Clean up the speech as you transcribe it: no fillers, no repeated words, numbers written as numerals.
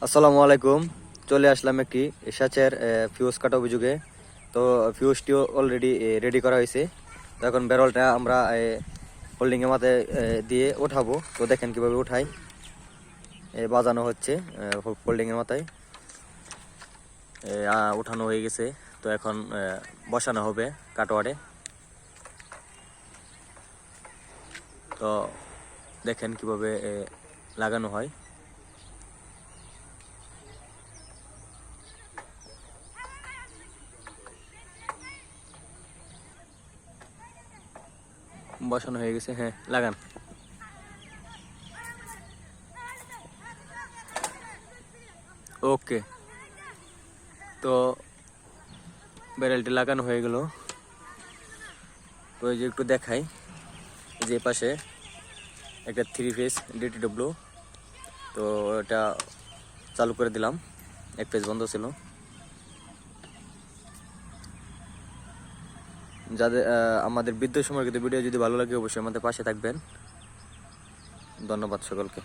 আসসালামু আলাইকুম। চলে আসলাম একটি এসাচের ফিউজ কাটা অভিযোগে। তো ফিউজটিও অলরেডি রেডি করা হয়েছে। তো এখন ব্যারলটা আমরা হোল্ডিংয়ের মাথায় দিয়ে উঠাবো। তো দেখেন কিভাবে উঠাই, বাজানো হচ্ছে হোল্ডিংয়ের মাথায়। উঠানো হয়ে গেছে। তো এখন বসানো হবে কাটোয়ারে। তো দেখেন কিভাবে লাগানো হয়। বসানো হয়ে গেছে, হ্যাঁ লাগান। ওকে, তো ব্যারেলটি লাগানো হয়ে গেল। তো এই যে একটু দেখাই, যে পাশে একটা 3 ফেজ DTW। তো এটা চালু করে দিলাম, 1 ফেজ বন্ধ ছিল। যাদের আমাদের বিদ্যুৎ সম্পর্কিত ভিডিও যদি ভালো লাগে অবশ্যই আমাদের পাশে থাকবেন। ধন্যবাদ সকলকে।